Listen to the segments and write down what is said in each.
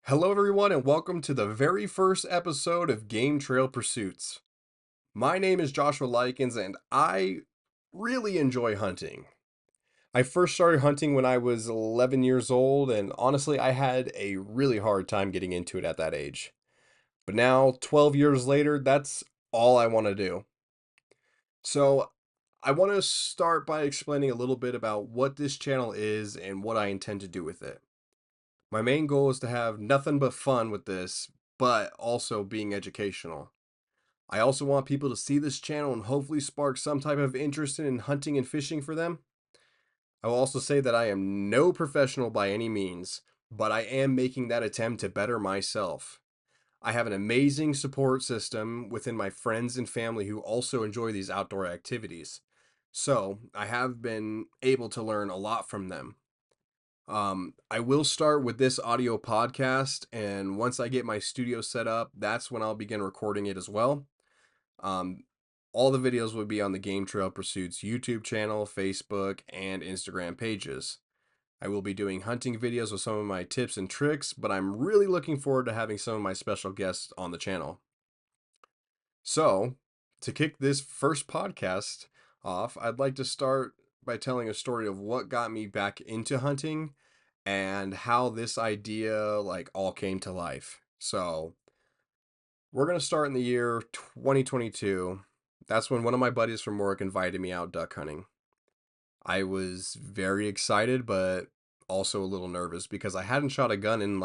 Hello, everyone, and welcome to the very first episode of Game Trail Pursuits. My name is Joshua Likens, and I really enjoy hunting. I first started hunting when I was 11 years old, and honestly, I had a really hard time getting into it at that age. But now, 12 years later, that's all I want to do. So, I want to start by explaining a little bit about what this channel is and what I intend to do with it. My main goal is to have nothing but fun with this, but also being educational. I also want people to see this channel and hopefully spark some type of interest in hunting and fishing for them. I will also say that I am no professional by any means, but I am making that attempt to better myself. I have an amazing support system within my friends and family who also enjoy these outdoor activities. So I have been able to learn a lot from them. I will start with this audio podcast, and once I get my studio set up, that's when I'll begin recording it as well. Um, all the videos will be on the Game Trail Pursuits YouTube channel, Facebook, and Instagram pages. I will be doing hunting videos with some of my tips and tricks, but I'm really looking forward to having some of my special guests on the channel. So, to kick this first podcast off, I'd like to start by telling a story of what got me back into hunting and how this idea all came to life. So, we're going to start in the year 2022. That's when one of my buddies from work invited me out duck hunting. I was very excited, but also a little nervous because I hadn't shot a gun in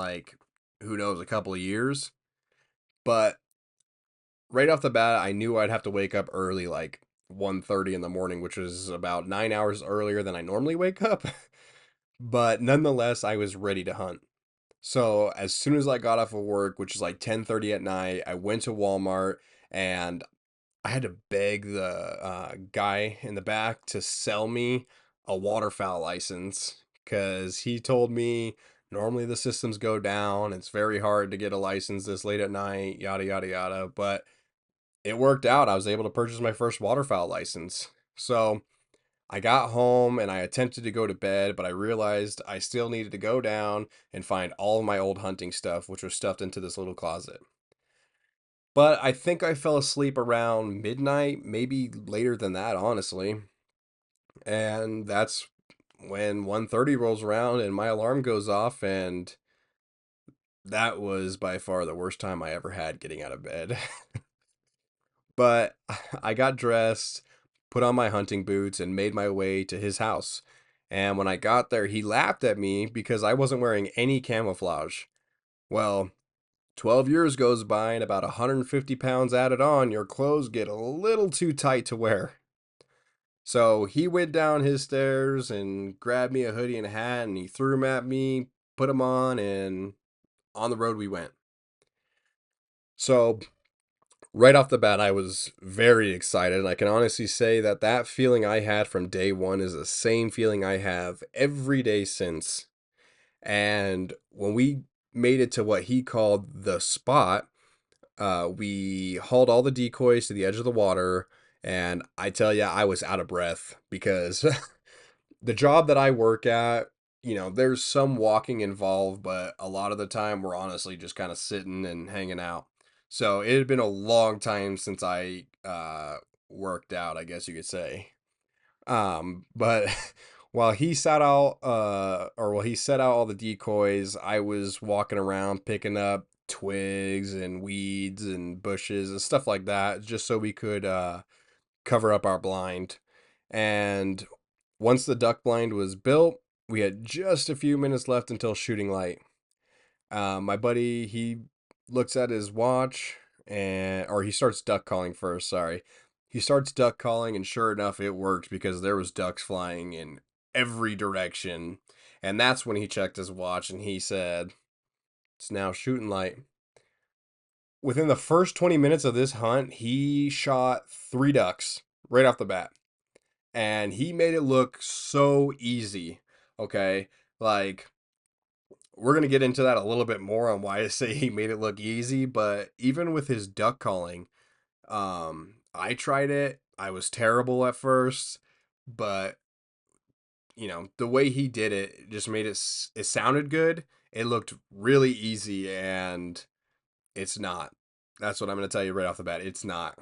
who knows, a couple of years. But right off the bat, I knew I'd have to wake up early, like 1:30 in the morning, which is about 9 hours earlier than I normally wake up. But nonetheless, I was ready to hunt. So as soon as I got off of work, which is like 10:30 at night, I went to Walmart and I had to beg the guy in the back to sell me a waterfowl license because he told me normally the systems go down. It's very hard to get a license this late at night, yada, yada, yada. But it worked out. I was able to purchase my first waterfowl license. So I got home and I attempted to go to bed, but I realized I still needed to go down and find all of my old hunting stuff, which was stuffed into this little closet. But I think I fell asleep around midnight, maybe later than that, honestly. And that's when 1:30 rolls around and my alarm goes off, and that was by far the worst time I ever had getting out of bed. But I got dressed, put on my hunting boots, and made my way to his house. And when I got there, he laughed at me because I wasn't wearing any camouflage. Well, 12 years goes by and about 150 pounds added on, your clothes get a little too tight to wear. So he went down his stairs and grabbed me a hoodie and a hat and he threw them at me, put them on, and on the road we went. So right off the bat, I was very excited. And I can honestly say that that feeling I had from day one is the same feeling I have every day since. And when we made it to what he called the spot, we hauled all the decoys to the edge of the water. And I tell you, I was out of breath because the job that I work at, there's some walking involved, but a lot of the time we're honestly just kind of sitting and hanging out. So it had been a long time since I worked out, I guess you could say. But while he sat out or while he set out all the decoys, I was walking around picking up twigs and weeds and bushes and stuff like that just so we could cover up our blind. And once the duck blind was built, we had just a few minutes left until shooting light. My buddy, he looks at his watch or he starts duck calling first, sorry. He starts duck calling and sure enough it worked because there was ducks flying in every direction. And that's when he checked his watch and he said, "It's now shooting light." Within the first 20 minutes of this hunt, he shot 3 ducks right off the bat. And he made it look so easy. Okay? Like we're going to get into that a little bit more on why I say he made it look easy, but even with his duck calling, I tried it. I was terrible at first, but the way he did it just made it sounded good. It looked really easy, and it's not. That's what I'm going to tell you right off the bat. It's not.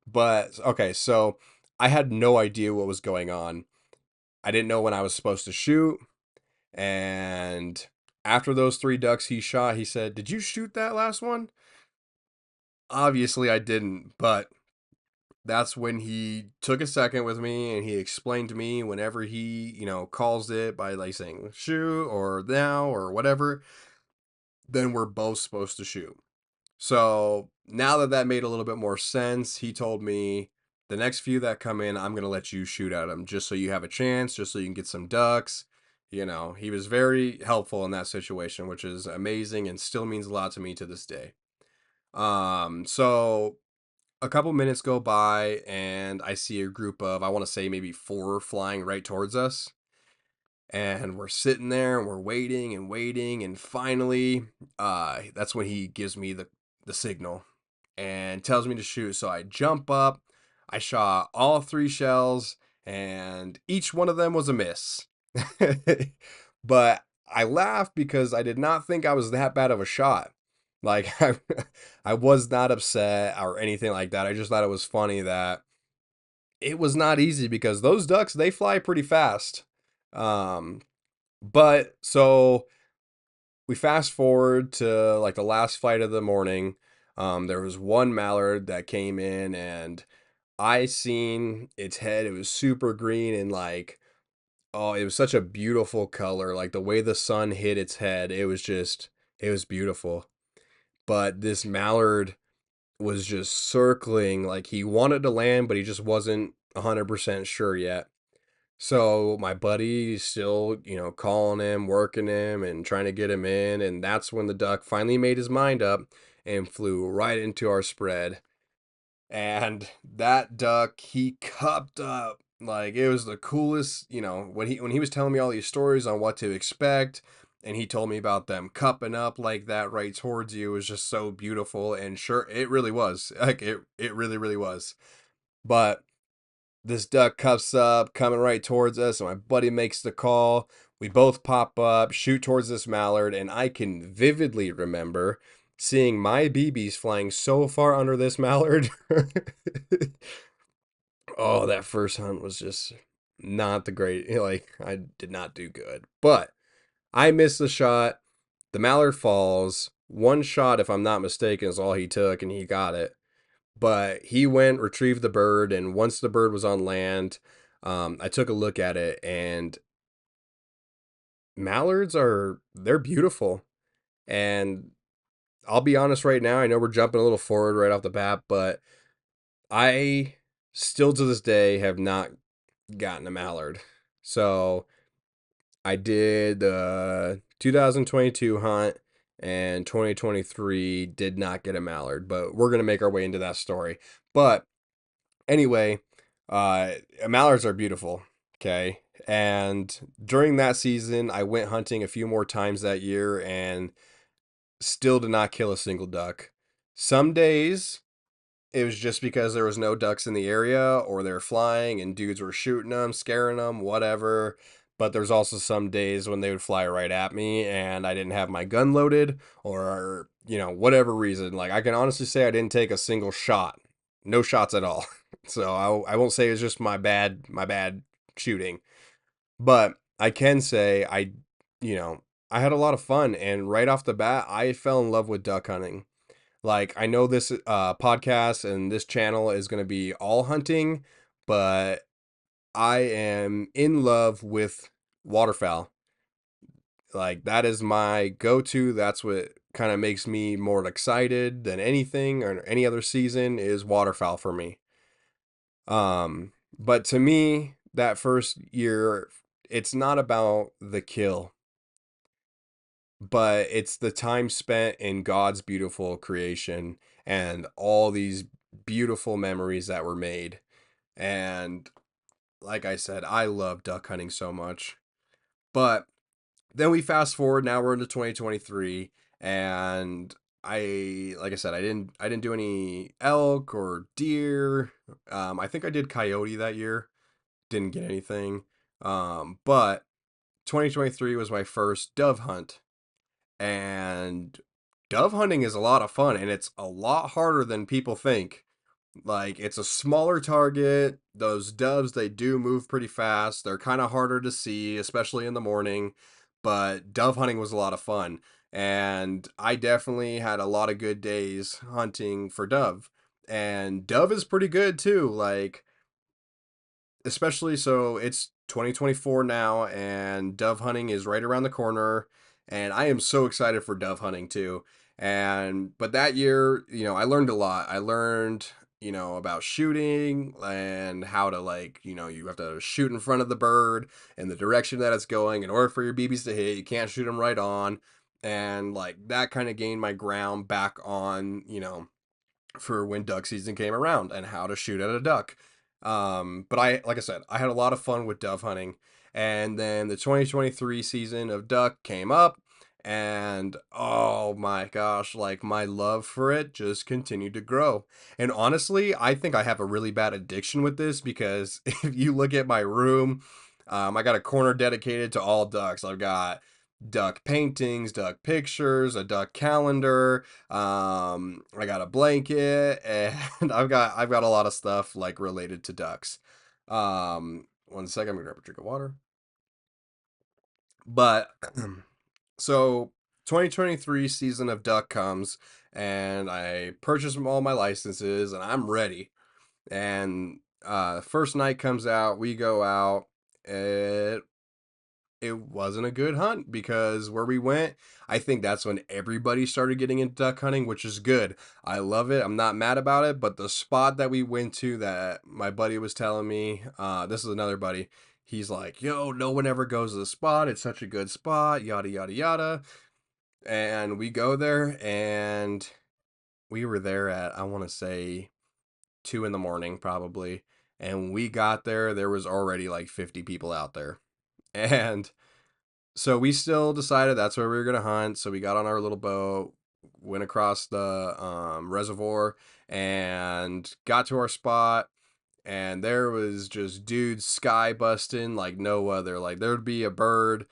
But okay, so I had no idea what was going on. I didn't know when I was supposed to shoot. And after those three ducks he shot, he said, "Did you shoot that last one?" Obviously, I didn't, but that's when he took a second with me and he explained to me whenever he, calls it by like saying shoot or now or whatever, then we're both supposed to shoot. So now that made a little bit more sense, he told me the next few that come in, I'm going to let you shoot at them just so you have a chance, just so you can get some ducks. He was very helpful in that situation, which is amazing and still means a lot to me to this day. So a couple minutes go by and I see a group of, I want to say maybe four flying right towards us. And we're sitting there and we're waiting and waiting. And finally, that's when he gives me the signal and tells me to shoot. So I jump up, I shot all three shells, and each one of them was a miss. But I laughed because I did not think I was that bad of a shot. Like, I was not upset or anything like that. I just thought it was funny that it was not easy because those ducks, they fly pretty fast. Um, but so we fast forward to like the last flight of the morning. There was one mallard that came in and I seen its head. It was super green and like, oh, it was such a beautiful color. Like the way the sun hit its head, it was beautiful. But this mallard was just circling, like he wanted to land, but he just wasn't 100% sure yet. So my buddy's still, calling him, working him, and trying to get him in. And that's when the duck finally made his mind up and flew right into our spread. And that duck, he cupped up. Like it was the coolest, when he was telling me all these stories on what to expect, and he told me about them cupping up like that right towards you, it was just so beautiful. And sure, it really was. Like it really, really was. But this duck cuffs up, coming right towards us, and my buddy makes the call. We both pop up, shoot towards this mallard, and I can vividly remember seeing my BBs flying so far under this mallard. Oh, that first hunt was just not the great. Like, I did not do good. But I missed the shot. The mallard falls. One shot, if I'm not mistaken, is all he took, and he got it. But he went, retrieved the bird, and once the bird was on land, I took a look at it, and they're beautiful. And I'll be honest right now, I know we're jumping a little forward right off the bat, but I still to this day have not gotten a mallard. So I did the 2022 hunt and 2023 did not get a mallard, but we're going to make our way into that story. But anyway, uh, mallards are beautiful. Okay. And during that season, I went hunting a few more times that year and still did not kill a single duck. Some days it was just because there was no ducks in the area or they're flying and dudes were shooting them, scaring them, whatever. But there's also some days when they would fly right at me and I didn't have my gun loaded or, whatever reason. Like I can honestly say I didn't take a single shot. No shots at all. So I won't say it's just my bad shooting. But I can say you know, I had a lot of fun and right off the bat I fell in love with duck hunting. Like, I know this podcast and this channel is going to be all hunting, but I am in love with waterfowl. Like, that is my go to. That's what kind of makes me more excited than anything or any other season is waterfowl for me. But to me, that first year, it's not about the kill, but it's the time spent in God's beautiful creation and all these beautiful memories that were made. And like I said, I love duck hunting so much. But then we fast forward, now we're into 2023 and like I said, I didn't do any elk or deer. I think I did coyote that year. Didn't get anything. But 2023 was my first dove hunt, and dove hunting is a lot of fun, and it's a lot harder than people think. Like, it's a smaller target. Those doves, they do move pretty fast. They're kind of harder to see, especially in the morning. But dove hunting was a lot of fun. And I definitely had a lot of good days hunting for dove. And dove is pretty good too. Like, especially so it's 2024 now, and dove hunting is right around the corner, and I am so excited for dove hunting too. And but that year, I learned a lot. I learned, about shooting and how to, like, you have to shoot in front of the bird and the direction that it's going in order for your BBs to hit. You can't shoot them right on. And like that kind of gained my ground back on, for when duck season came around and how to shoot at a duck. But like I said, I had a lot of fun with dove hunting. And then the 2023 season of duck came up, and oh my gosh, like my love for it just continued to grow. And honestly, I think I have a really bad addiction with this because if you look at my room, I got a corner dedicated to all ducks. I've got duck paintings, duck pictures, a duck calendar. I got a blanket, and I've got a lot of stuff like related to ducks. One second, I'm gonna grab a drink of water. But so 2023 season of duck comes, and I purchase all my licenses, and I'm ready. And first night comes out, we go out. It wasn't a good hunt because where we went, I think that's when everybody started getting into duck hunting, which is good. I love it. I'm not mad about it. But the spot that we went to that my buddy was telling me, this is another buddy. He's like, yo, no one ever goes to the spot. It's such a good spot, yada, yada, yada. And we go there, and we were there at, I want to say, 2 in the morning, probably. And when we got there, there was already like 50 people out there. And so we still decided that's where we were gonna hunt. So we got on our little boat, went across the reservoir, and got to our spot. And there was just dudes sky busting like no other. Like there'd be a bird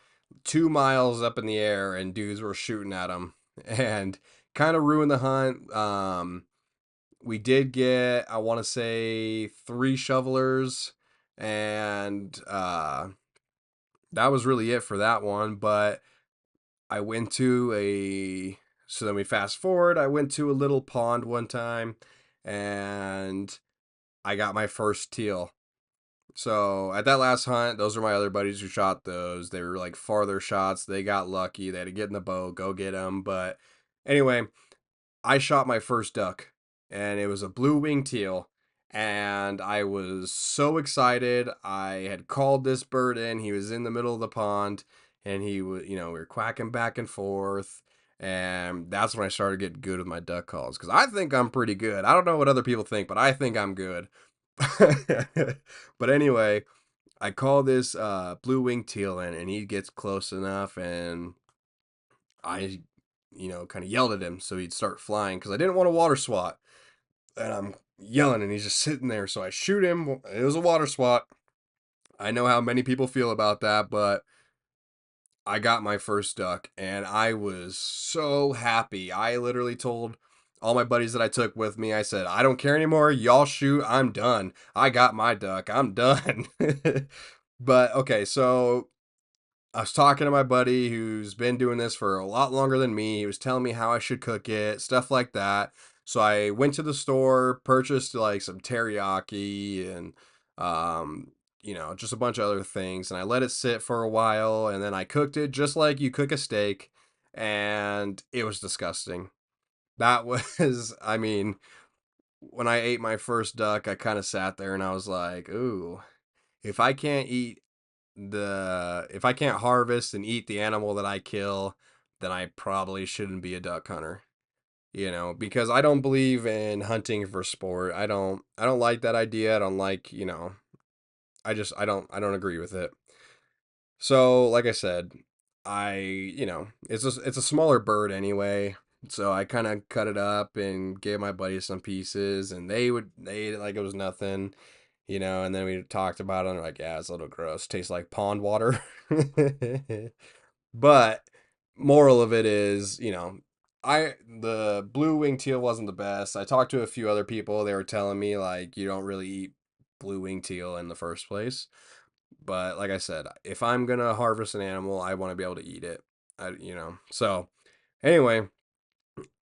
2 miles up in the air, and dudes were shooting at them, and kind of ruined the hunt. We did get, I want to say, 3 shovelers, and that was really it for that one. But I went to so then we fast forward. I went to a little pond one time, and I got my first teal. So at that last hunt, those are my other buddies who shot those. They were like farther shots. They got lucky. They had to get in the boat, go get them. But anyway, I shot my first duck, and it was a blue wing teal. And I was so excited. I had called this bird in. He was in the middle of the pond, and he was, we were quacking back and forth. And that's when I started getting good with my duck calls, because I think I'm pretty good. I don't know what other people think, but I think I'm good. But anyway, I call this blue wing teal in, and he gets close enough, and I, kind of yelled at him so he'd start flying because I didn't want a water swat. And I'm yelling, and he's just sitting there. So I shoot him. It was a water swat. I know how many people feel about that, but I got my first duck, and I was so happy. I literally told all my buddies that I took with me, I said, I don't care anymore. Y'all shoot. I'm done. I got my duck. I'm done. But okay, so I was talking to my buddy who's been doing this for a lot longer than me. He was telling me how I should cook it, stuff like that. So I went to the store, purchased like some teriyaki and just a bunch of other things, and I let it sit for a while, and then I cooked it just like you cook a steak, and it was disgusting. That was, I mean, when I ate my first duck, I kind of sat there and I was like, "Ooh, if I can't eat if I can't harvest and eat the animal that I kill, then I probably shouldn't be a duck hunter." Because I don't believe in hunting for sport. I don't like that idea. I don't like, I don't agree with it. So, like I said, it's a smaller bird anyway. So I kind of cut it up and gave my buddy some pieces, and they ate it like it was nothing. and then we talked about it and we're like, yeah, it's a little gross. Tastes like pond water. But moral of it is, the blue wing teal wasn't the best. I talked to a few other people. They were telling me like you don't really eat blue wing teal in the first place. But like I said, if I'm gonna harvest an animal, I want to be able to eat it. So anyway,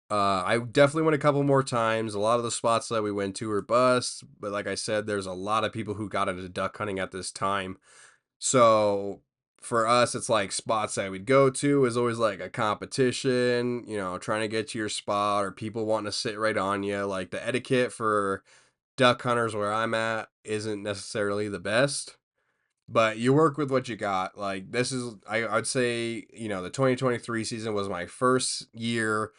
I definitely went a couple more times. A lot of the spots that we went to were bust, but like I said, there's a lot of people who got into duck hunting at this time. So for us, it's like spots that we'd go to is always like a competition, trying to get to your spot or people wanting to sit right on you. Like the etiquette for duck hunters where I'm at isn't necessarily the best, but you work with what you got. Like this is, I'd say, the 2023 season was my first year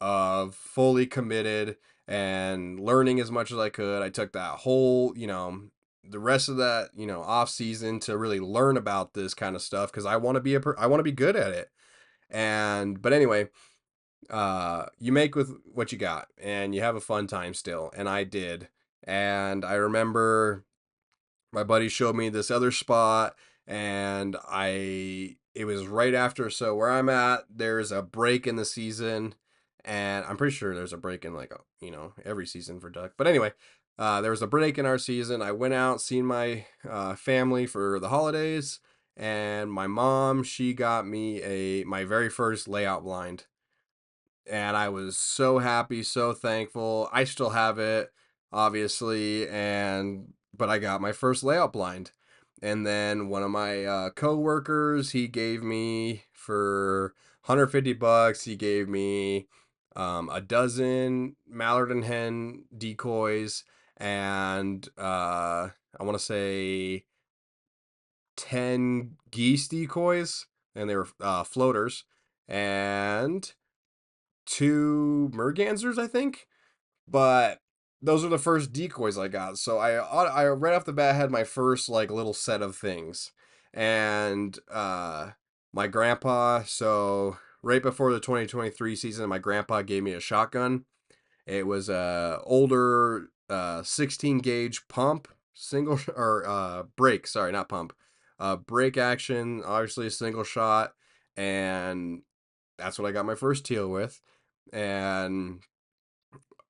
of fully committed and learning as much as I could. I took that whole, the rest of that, off season to really learn about this kind of stuff because I want to be I want to be good at it. But anyway, you make with what you got and you have a fun time still, and I did. And I remember my buddy showed me this other spot, and it was right after. So where I'm at, there's a break in the season, and I'm pretty sure there's a break in like every season for duck. But anyway, there was a break in our season. I went out, seen my family for the holidays, and my mom, she got me my very first layout blind, and I was so happy, so thankful. I still have it, obviously, but I got my first layout blind. And then one of my coworkers, he gave me for 150 bucks, he gave me a dozen mallard and hen decoys and I want to say 10 geese decoys, and they were floaters, and two mergansers, I think. But those are the first decoys I got. So I right off the bat had my first like little set of things. And my grandpa, so right before the 2023 season, my grandpa gave me a shotgun. It was a older 16 gauge pump, single or break, sorry, not pump. Break action, obviously a single shot, and that's what I got my first teal with. And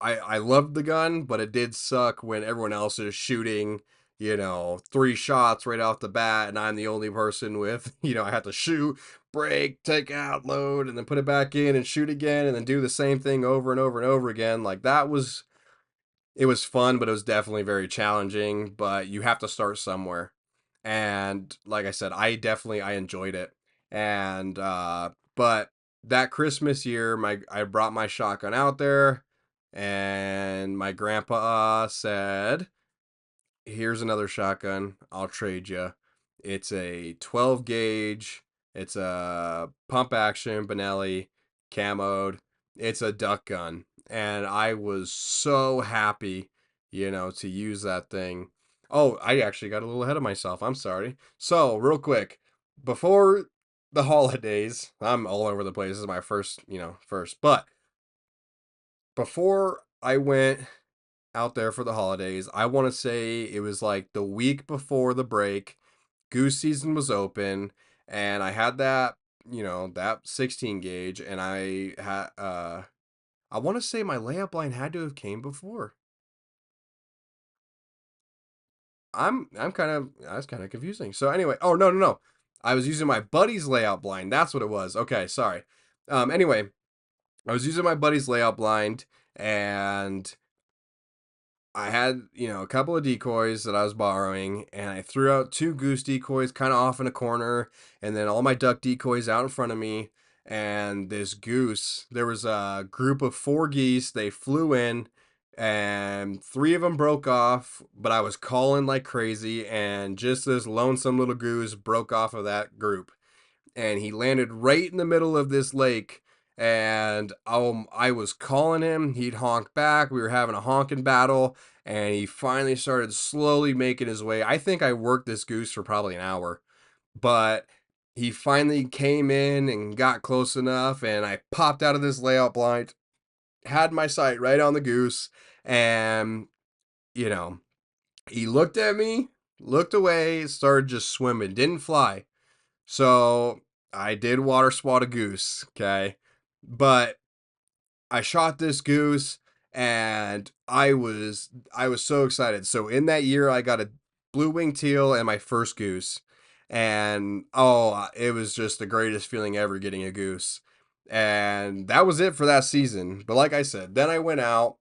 I loved the gun, but it did suck when everyone else is shooting, 3 shots right off the bat, and I'm the only person with, I have to shoot, break, take out, load, and then put it back in and shoot again, and then do the same thing over and over and over again. Like it was fun, but it was definitely very challenging. But you have to start somewhere, and like I said, I enjoyed it, and but that Christmas year, I brought my shotgun out there, and my grandpa said, "Here's another shotgun. I'll trade you. It's a 12 gauge. It's a pump action Benelli camoed. It's a duck gun." And I was so happy, to use that thing. Oh, I actually got a little ahead of myself. I'm sorry. So, real quick, before the holidays, I'm all over the place. This is my first. But before I went out there for the holidays, I want to say it was like the week before the break. Goose season was open, and I had that 16 gauge, and I want to say my layup line had to have came before. I'm kind of That's kind of confusing. So anyway, oh no no no, I was using my buddy's layout blind. That's what it was. Okay, sorry. Anyway, I was using my buddy's layout blind, and I had, a couple of decoys that I was borrowing, and I threw out 2 goose decoys kind of off in a corner, and then all my duck decoys out in front of me. And this goose, there was a group of 4 geese. They flew in, and 3 of them broke off, but I was calling like crazy, and just this lonesome little goose broke off of that group, and he landed right in the middle of this lake. And I was calling him, he'd honk back. We were having a honking battle, and he finally started slowly making his way. I think I worked this goose for probably an hour, but he finally came in and got close enough, and I popped out of this layout blind, had my sight right on the goose, and you know He looked at me, looked away, started just swimming, didn't fly. So I did water swat a goose, okay? But I shot this goose and I was so excited. So in that year I got a blue wing teal and my first goose. And oh, it was just the greatest feeling ever getting a goose. And that was it for that season. But like I said, then I went out,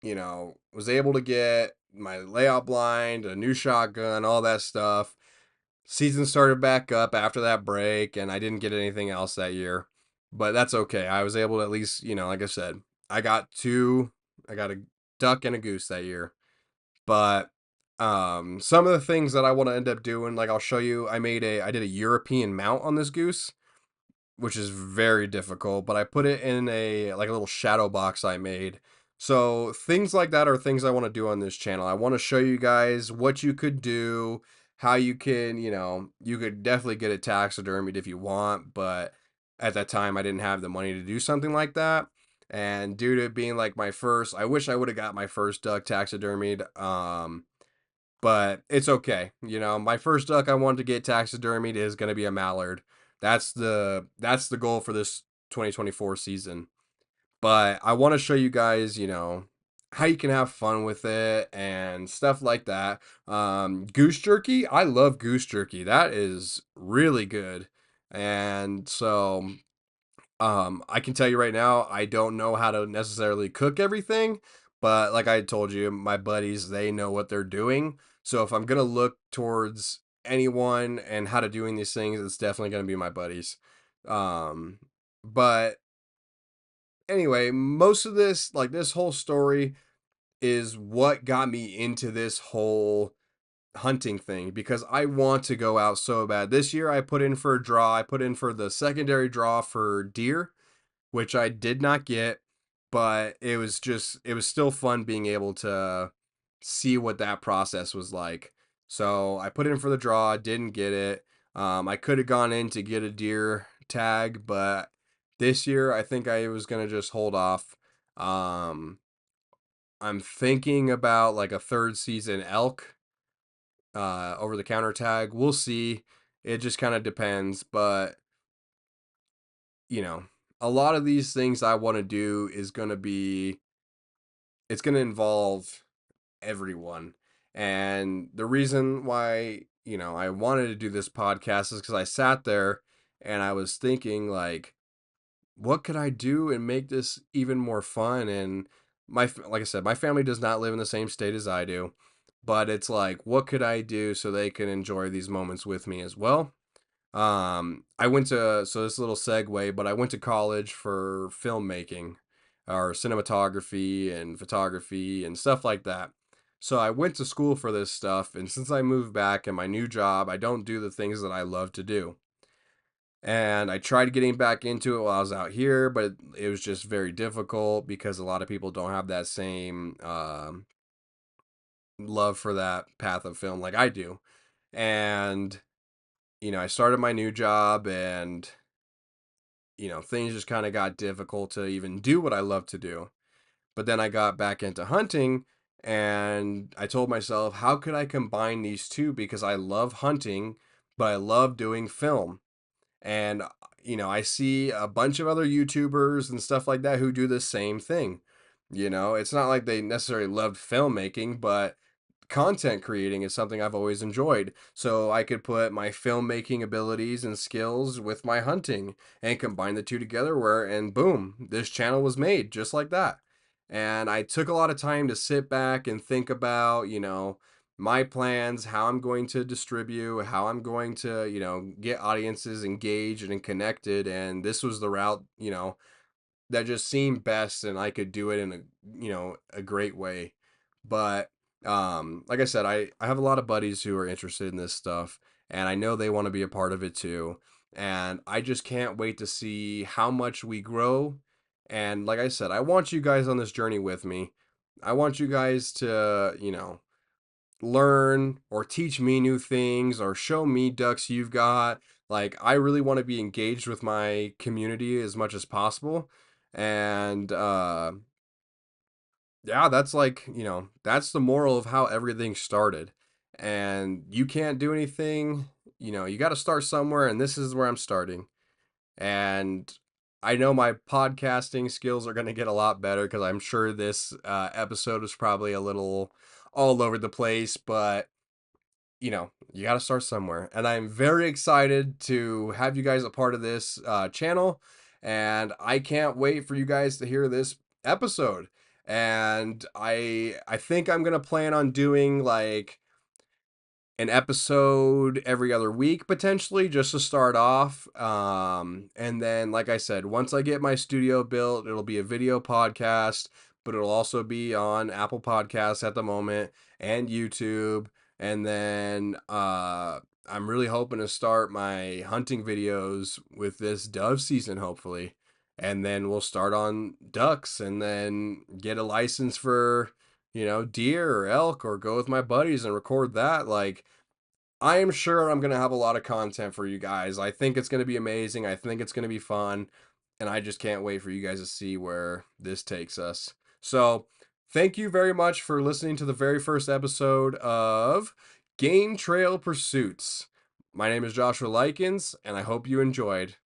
was able to get my layout blind, a new shotgun, all that stuff. Season started back up after that break, and I didn't get anything else that year. But that's okay. I was able to at least, like I said, I got two, I got a duck and a goose that year. But some of the things that I want to end up doing, like I'll show you, I did a European mount on this goose, which is very difficult, but I put it in a little shadow box I made. So things like that are things I want to do on this channel. I want to show you guys what you could do, how you can, you could definitely get it taxidermied if you want, but at that time I didn't have the money to do something like that. And due to it being like my first, I wish I would have got my first duck taxidermied. But it's okay. My first duck I wanted to get taxidermied is going to be a mallard. That's the goal for this 2024 season. But I want to show you guys, how you can have fun with it and stuff like that. Goose jerky, I love goose jerky. That is really good. And so I can tell you right now, I don't know how to necessarily cook everything, but like I told you, my buddies, they know what they're doing. So if I'm gonna look towards anyone and how to doing these things, it's definitely gonna be my buddies. Um, but anyway, most of this, like this whole story, is what got me into this whole hunting thing because I want to go out so bad. This year I put in for a draw. I put in for the secondary draw for deer, which I did not get, but it was still fun being able to see what that process was like. So I put in for the draw, didn't get it. I could have gone in to get a deer tag, but this year I think I was gonna just hold off. Um, I'm thinking about like a third season elk over the counter tag. We'll see. It just kind of depends, but you know, a lot of these things I want to do is going to be, it's going to involve everyone. And the reason why, I wanted to do this podcast is because I sat there and I was thinking, like, what could I do and make this even more fun? And like I said, my family does not live in the same state as I do, but it's like, what could I do so they can enjoy these moments with me as well? I went to, so this little segue, but I went to college for filmmaking or cinematography and photography and stuff like that. So I went to school for this stuff, and since I moved back and my new job, I don't do the things that I love to do. And I tried getting back into it while I was out here, but it was just very difficult because a lot of people don't have that same love for that path of film like I do. And, I started my new job and things just kind of got difficult to even do what I love to do. But then I got back into hunting and I told myself, how could I combine these two? Because I love hunting, but I love doing film. And, I see a bunch of other YouTubers and stuff like that who do the same thing. It's not like they necessarily loved filmmaking, but content creating is something I've always enjoyed. So I could put my filmmaking abilities and skills with my hunting and combine the two together and boom, this channel was made just like that. And I took a lot of time to sit back and think about, my plans, how I'm going to distribute, how I'm going to, get audiences engaged and connected. And this was the route, that just seemed best and I could do it in a great way. But like I said, I have a lot of buddies who are interested in this stuff and I know they want to be a part of it too. And I just can't wait to see how much we grow. And like I said, I want you guys on this journey with me. I want you guys to, learn or teach me new things or show me ducks you've got. Like, I really want to be engaged with my community as much as possible. And Yeah, that's like, that's the moral of how everything started. And you can't do anything, you got to start somewhere, and this is where I'm starting. And I know my podcasting skills are going to get a lot better because I'm sure this episode is probably a little all over the place, but you got to start somewhere. And I'm very excited to have you guys a part of this channel. And I can't wait for you guys to hear this episode. And I think I'm going to plan on doing like an episode every other week potentially just to start off, and then like I said, once I get my studio built, it'll be a video podcast, but it'll also be on Apple Podcasts at the moment and YouTube. And then I'm really hoping to start my hunting videos with this dove season, hopefully, and then we'll start on ducks and then get a license for deer or elk, or go with my buddies and record that. Like, I am sure I'm going to have a lot of content for you guys. I think it's going to be amazing. I think it's going to be fun. And I just can't wait for you guys to see where this takes us. So, thank you very much for listening to the very first episode of Game Trail Pursuits. My name is Joshua Likens, and I hope you enjoyed.